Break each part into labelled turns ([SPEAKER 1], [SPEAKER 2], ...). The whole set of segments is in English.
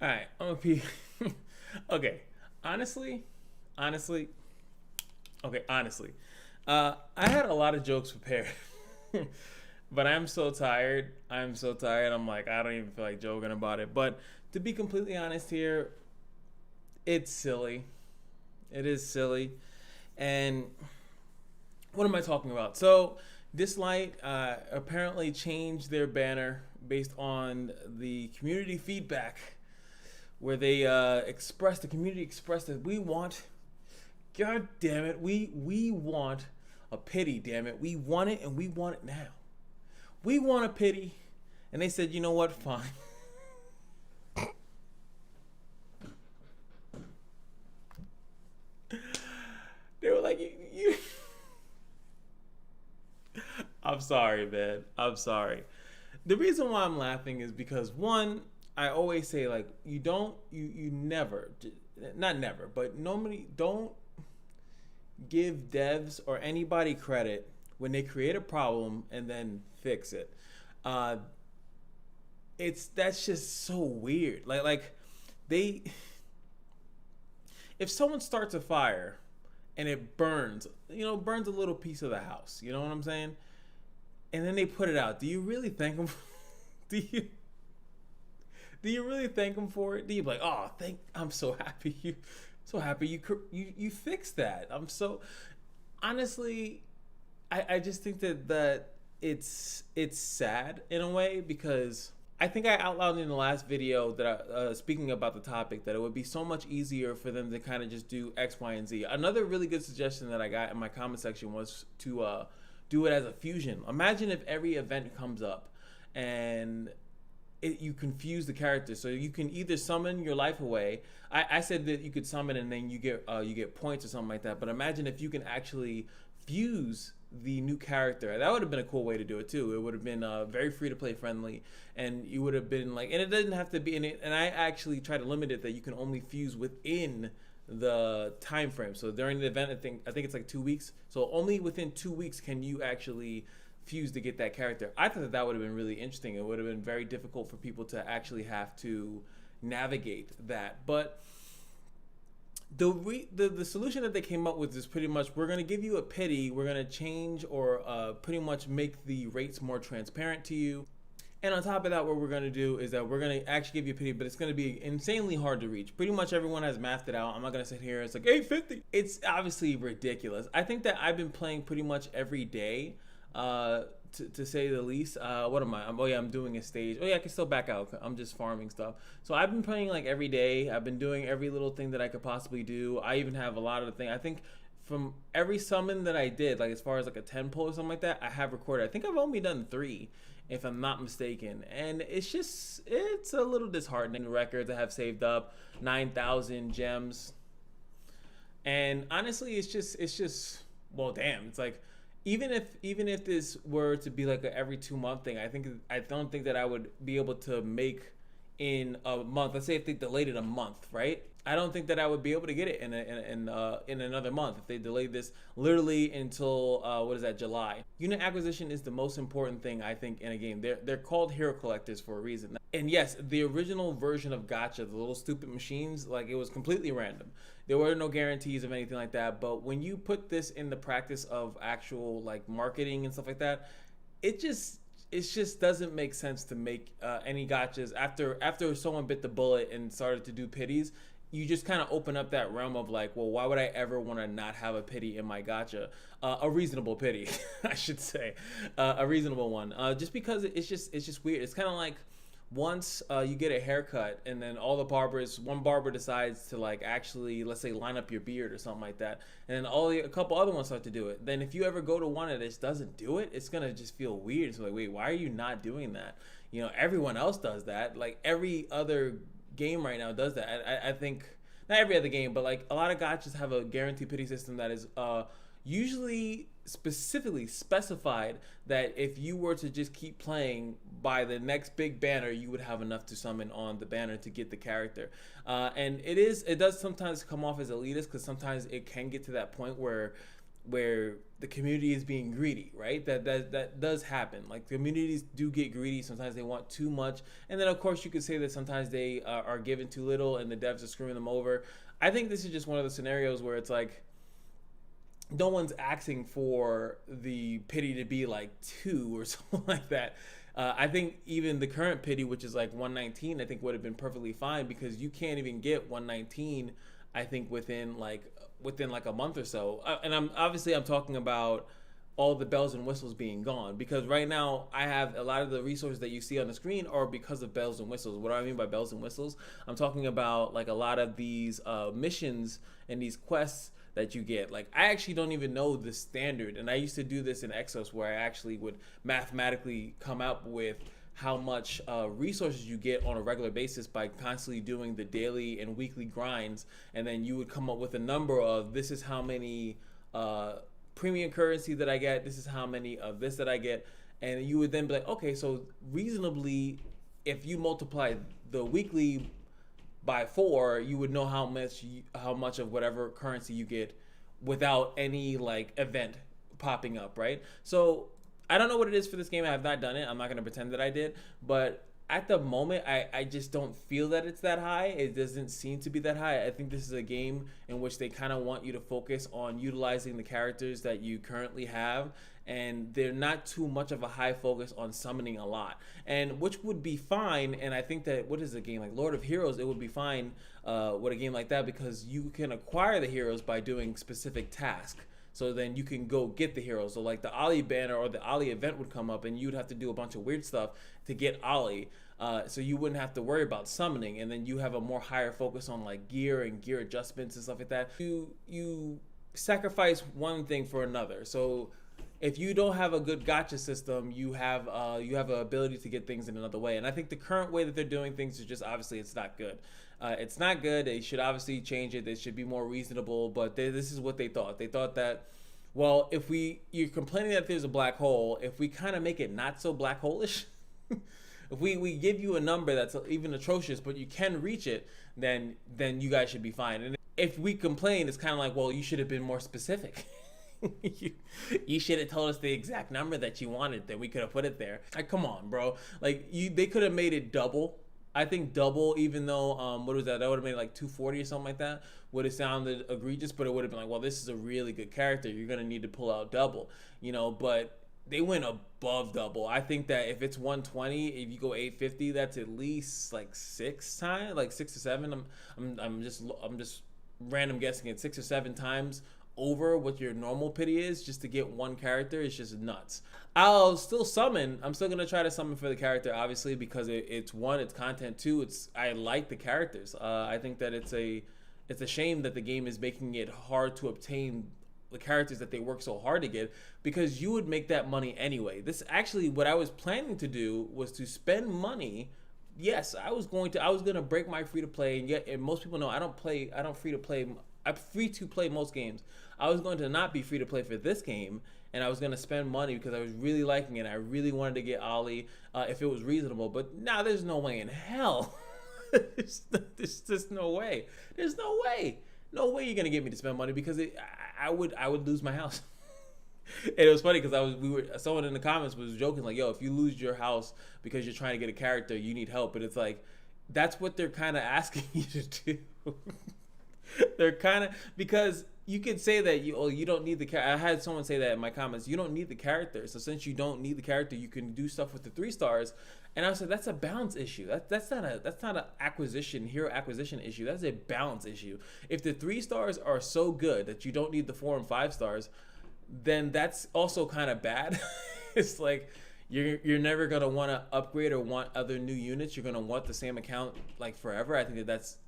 [SPEAKER 1] All right, I'm gonna be okay. Honestly, honestly, okay. Honestly, I had a lot of jokes prepared, but I'm so tired. I'm so tired. I'm like, I don't even feel like joking about it. But to be completely honest here, it's silly. It is silly, and what am I talking about? So, Dislyte apparently changed their banner based on the community feedback, where they expressed the community expressed that we want, God damn it, we want a pity. Damn it, we want it and we want it now. We want a pity, and they said, you know what, fine. They were like, you I'm sorry, man. I'm sorry. The reason why I'm laughing is because one, I always say like you never, not never, but normally don't give devs or anybody credit when they create a problem and then fix it. Uh, it's that's just so weird. Like they, if someone starts a fire and it burns, burns a little piece of the house. You know what I'm saying? And then they put it out. Do you really thank them? do you do you really thank them for it? Do you be like, oh, I'm so happy you fixed that. I'm so honestly, I just think that it's sad in a way because I think I outlined in the last video that speaking about the topic that it would be so much easier for them to kind of just do X, Y, and Z. Another really good suggestion that I got in my comment section was to do it as a fusion. Imagine if every event comes up and you confuse the characters, so you can either summon your life away. I said that you could summon and then you get points or something like that. But imagine if you can actually fuse the new character. That would have been a cool way to do it too. It would have been very free to play friendly, and you would have been like, and it doesn't have to be in it. And I actually try to limit it that you can only fuse within the time frame. So during the event, I think it's like 2 weeks. So only within 2 weeks can you actually fuse to get that character. I thought that would have been really interesting. It would have been very difficult for people to actually have to navigate that. But the solution that they came up with is pretty much, we're going to give you a pity, we're going to change or pretty much make the rates more transparent to you. And on top of that, what we're going to do is that we're going to actually give you a pity, but it's going to be insanely hard to reach. Pretty much everyone has mathed it out. I'm not going to sit here, it's like 850. It's obviously ridiculous. I think that I've been playing pretty much every day, to say the least. What am I? I'm doing a stage. Oh yeah, I can still back out. I'm just farming stuff. So I've been playing like every day. I've been doing every little thing that I could possibly do. I even have a lot of the things. I think from every summon that I did, like as far as like a 10 pull or something like that, I have recorded. I think I've only done 3, if I'm not mistaken. And it's a little disheartening. Records I have saved up, 9,000 gems. And honestly, it's just well, damn. It's like, even if this were to be like a every 2 month thing, I don't think that I would be able to make in a month. Let's say if they delayed it a month, right? I don't think that I would be able to get it in another month if they delayed this literally until what is that, July. Unit acquisition is the most important thing, I think, in a game. They're called hero collectors for a reason. And yes, the original version of Gacha, the little stupid machines, like it was completely random. There were no guarantees of anything like that. But when you put this in the practice of actual like marketing and stuff like that, it just doesn't make sense to make any gachas after someone bit the bullet and started to do pities. You just kind of open up that realm of like, well, why would I ever want to not have a pity in my gacha? A reasonable pity, I should say, a reasonable one. Just because it's just weird. It's kind of like once you get a haircut and then all the barbers, one barber decides to like actually, let's say, line up your beard or something like that, and then a couple other ones start to do it. Then if you ever go to one that just doesn't do it, it's gonna just feel weird. It's like, wait, why are you not doing that? Everyone else does that. Like every other game right now does that. I think not every other game, but like a lot of gachas have a guaranteed pity system that is usually specifically specified that if you were to just keep playing, by the next big banner you would have enough to summon on the banner to get the character. And it does sometimes come off as elitist, because sometimes it can get to that point where where the community is being greedy, right? That does happen. Like communities do get greedy. Sometimes they want too much, and then of course you could say that sometimes they are given too little, and the devs are screwing them over. I think this is just one of the scenarios where it's like no one's asking for the pity to be like 2 or something like that. I think even the current pity, which is like 119, I think would have been perfectly fine, because you can't even get 119, I think within like a month or so. And I'm talking about all the bells and whistles being gone, because right now I have a lot of the resources that you see on the screen are because of bells and whistles. What do I mean by bells and whistles? I'm talking about like a lot of these missions and these quests that you get. Like I actually don't even know the standard, and I used to do this in Exos where I actually would mathematically come up with how much resources you get on a regular basis by constantly doing the daily and weekly grinds, and then you would come up with a number of this is how many premium currency that I get, this is how many of this that I get, and you would then be like, okay, so reasonably, if you multiply the weekly by 4, you would know how much of whatever currency you get without any like event popping up, right? So I don't know what it is for this game. I have not done it. I'm not going to pretend that I did, but at the moment, I just don't feel that it's that high. It doesn't seem to be that high. I think this is a game in which they kind of want you to focus on utilizing the characters that you currently have, and they're not too much of a high focus on summoning a lot, and which would be fine. And I think that what is a game like Lord of Heroes, it would be fine with a game like that, because you can acquire the heroes by doing specific tasks. So then you can go get the heroes. So like the Ollie banner or the Ollie event would come up, and you'd have to do a bunch of weird stuff to get Ollie. So you wouldn't have to worry about summoning, and then you have a more higher focus on like gear and gear adjustments and stuff like that. You sacrifice one thing for another. So if you don't have a good gacha system, you have an ability to get things in another way. And I think the current way that they're doing things is just obviously it's not good. It's not good. They should obviously change it. They should be more reasonable. But this is what they thought. They thought that, well, if you're complaining that there's a black hole, if we kind of make it not so black hole-ish, if we give you a number that's even atrocious, but you can reach it, then you guys should be fine. And if we complain, it's kind of like, well, you should have been more specific. you should have told us the exact number that you wanted, then we could have put it there. Like, come on, bro. Like they could have made it double. I think double, even though what was that? That would have made it like 240 or something like that. Would have sounded egregious, but it would have been like, well, this is a really good character. You're gonna need to pull out double, But they went above double. I think that if it's 120, if you go 850, that's at least like 6 times, like 6 or 7. I'm just random guessing it, 6 or 7 times over what your normal pity is just to get one character. Is just nuts. I'll still summon. I'm still gonna try to summon for the character, obviously, because it's one, it's content. 2, I like the characters. I think that it's a shame that the game is making it hard to obtain the characters that they work so hard to get, because you would make that money anyway. This actually, what I was planning to do was to spend money. Yes, I was gonna break my free to play, and most people know I don't free to play. I'm free to play most games. I was going to not be free to play for this game, and I was going to spend money because I was really liking it. I really wanted to get Ollie if it was reasonable, but now there's no way in hell. there's just no way. There's no way. No way you're going to get me to spend money, because I would lose my house. And it was funny because someone in the comments was joking like, yo, if you lose your house because you're trying to get a character, you need help. But it's like, that's what they're kind of asking you to do. They're kind of, because you could say that you don't need the character. I had someone say that in my comments, you don't need the character. So since you don't need the character, you can do stuff with the 3 stars. And I said, that's a balance issue. That's not an hero acquisition issue. That's a balance issue. If the 3 stars are so good that you don't need the 4 and 5 stars, then that's also kind of bad. It's like you're never gonna want to upgrade or want other new units. You're gonna want the same account like forever. I think that's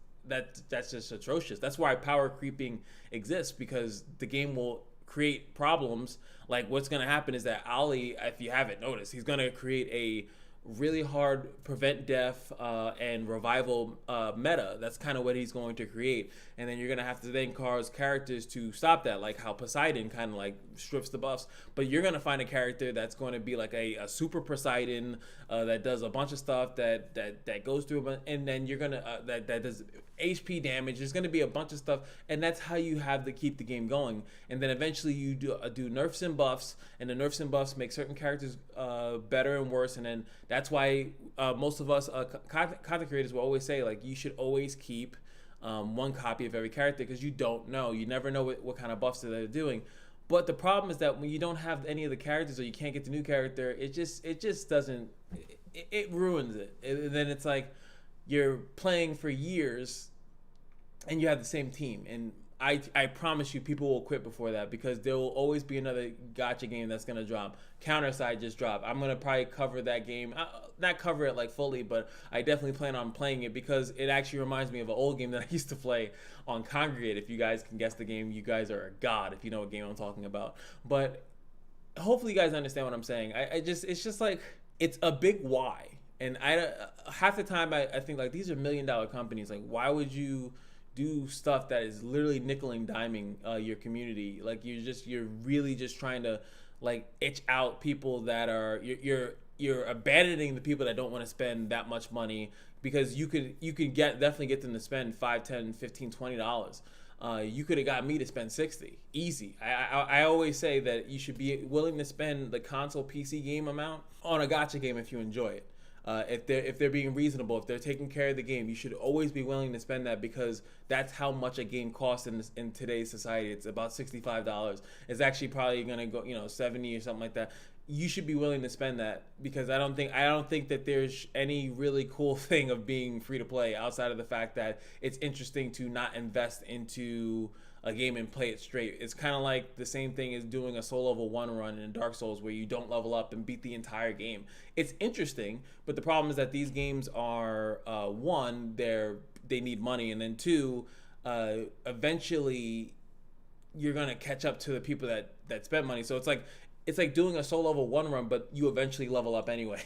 [SPEAKER 1] just atrocious. That's why power creeping exists, because the game will create problems. Like what's going to happen is that Ollie, if you haven't noticed, he's going to create really hard prevent death and revival meta. That's kind of what he's going to create. And then you're going to have to then cause characters to stop that, like how Poseidon kind of like strips the buffs. But you're going to find a character that's going to be like a super Poseidon that does a bunch of stuff that goes through, and then you're going to that does HP damage. There's going to be a bunch of stuff, and that's how you have to keep the game going. And then eventually you do nerfs and buffs, and the nerfs and buffs make certain characters better and worse. And then that's why most of us content creators will always say, like, you should always keep one copy of every character, because you don't know. You never know what kind of buffs they're doing. But the problem is that when you don't have any of the characters, or you can't get the new character, it just doesn't. It ruins it. And then it's like you're playing for years, and you have the same team. And I promise you, people will quit before that, because there will always be another gacha game that's gonna drop. Counterside just dropped. I'm gonna probably cover that game, not cover it like fully, but I definitely plan on playing it, because it actually reminds me of an old game that I used to play on Congregate. If you guys can guess the game, you guys are a god if you know what game I'm talking about. But hopefully you guys understand what I'm saying. It's just like, it's a big why. And half the time I think, like, these are $1 million companies. Like, why would you do stuff that is literally nickel and diming your community? Like, you're really just trying to, like, itch out people that are, you're abandoning the people that don't want to spend that much money, because you could definitely get them to spend $5, $10, $15, $20. You could have got me to spend 60 easy. I always say that you should be willing to spend the console PC game amount on a gacha game if you enjoy it. If they're being reasonable, if they're taking care of the game, you should always be willing to spend that, because that's how much a game costs in today's society. It's about $65. It's actually probably gonna go 70 or something like that. You should be willing to spend that, because I don't think that there's any really cool thing of being free to play outside of the fact that it's interesting to not invest into a game and play it straight. It's kind of like the same thing as doing a soul level 1 run in Dark Souls, where you don't level up and beat the entire game. It's interesting, but the problem is that these games are one, they need money, and then two, eventually you're gonna catch up to the people that spend money. So it's like doing a soul level 1 run, but you eventually level up anyway,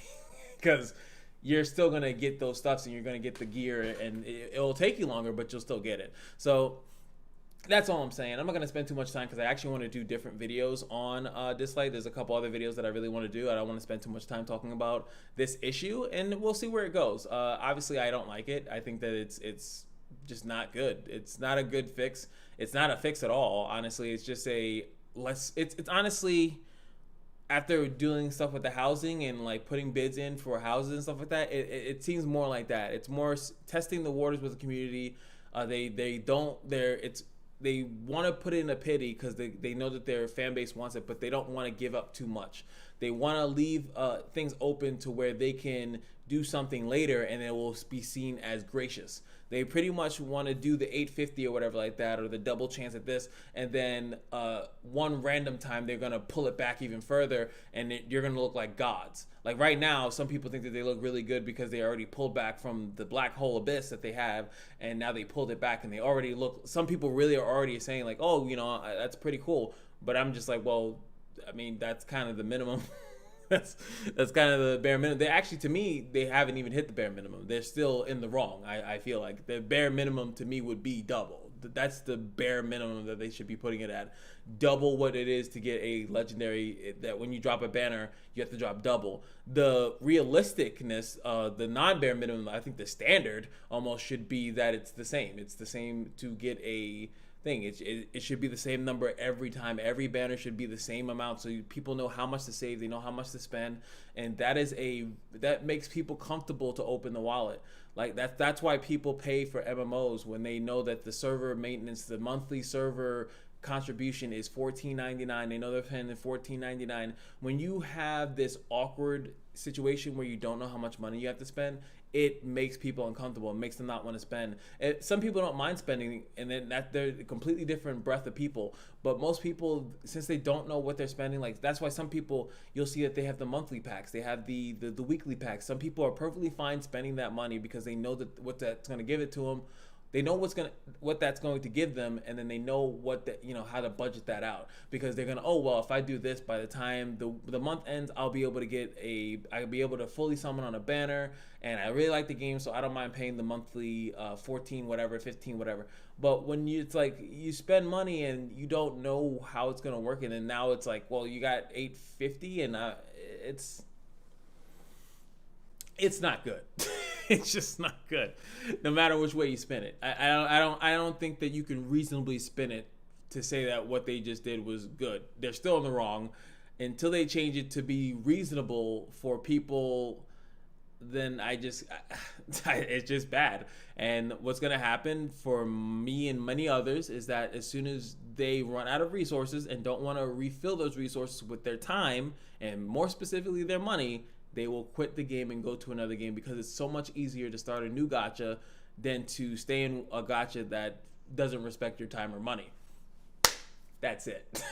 [SPEAKER 1] because you're still gonna get those stuffs, and you're gonna get the gear, and it'll take you longer, but you'll still get it. So that's all I'm saying. I'm not going to spend too much time, because I actually want to do different videos on Dislyte. There's a couple other videos that I really want to do. I don't want to spend too much time talking about this issue, and we'll see where it goes. Obviously, I don't like it. I think that it's just not good. It's not a good fix. It's not a fix at all, honestly. It's just it's honestly, after doing stuff with the housing and like putting bids in for houses and stuff like that, it seems more like that. It's more testing the waters with the community. They want to put in a pity, because they know that their fan base wants it, but they don't want to give up too much. They want to leave things open to where they can do something later, and it will be seen as gracious. They pretty much want to do the 850 or whatever like that, or the double chance at this, and then one random time they're going to pull it back even further, and you're going to look like gods. Like right now, some people think that they look really good because they already pulled back from the black hole abyss that they have, and now they pulled it back, and they already look, some people really are already saying like, oh, that's pretty cool. But I'm just like, well, I mean, that's kind of the minimum. that's kind of the bare minimum. They actually, to me, they haven't even hit the bare minimum. They're still in the wrong. I feel like the bare minimum to me would be double. That's the bare minimum that they should be putting it at. Double what it is to get a legendary, that when you drop a banner, you have to drop double. The realisticness, the non-bare minimum, I think the standard almost should be that it's the same. It's the same to get a thing. It should be the same number every time. Every banner should be the same amount, so people know how much to save, they know how much to spend, and that makes people comfortable to open the wallet. Like that's why people pay for MMOs, when they know that the server maintenance, the monthly server contribution is $14.99. They know they're paying $14.99. When you have this awkward situation where you don't know how much money you have to spend, it makes people uncomfortable. It makes them not want to spend. Some people don't mind spending, and then they're a completely different breadth of people. But most people, since they don't know what they're spending, like that's why some people, you'll see that they have the monthly packs, they have the weekly packs. Some people are perfectly fine spending that money because they know that what that's going to give it to them. they know what that's going to give them, and then they know how to budget that out, because they're gonna, oh well, if I do this, by the time the month ends, I'll be able to fully summon on a banner, and I really like the game, so I don't mind paying the monthly 14 whatever, 15 whatever. But when it's like you spend money and you don't know how it's gonna work, and then now it's like, well, you got 850, and it's not good. It's just not good, no matter which way you spin it. I don't think that you can reasonably spin it to say that what they just did was good. They're still in the wrong until they change it to be reasonable for people. Then it's just bad. And what's gonna happen for me and many others is that as soon as they run out of resources and don't want to refill those resources with their time, and more specifically their money, they will quit the game and go to another game, because it's so much easier to start a new gacha than to stay in a gacha that doesn't respect your time or money. That's it.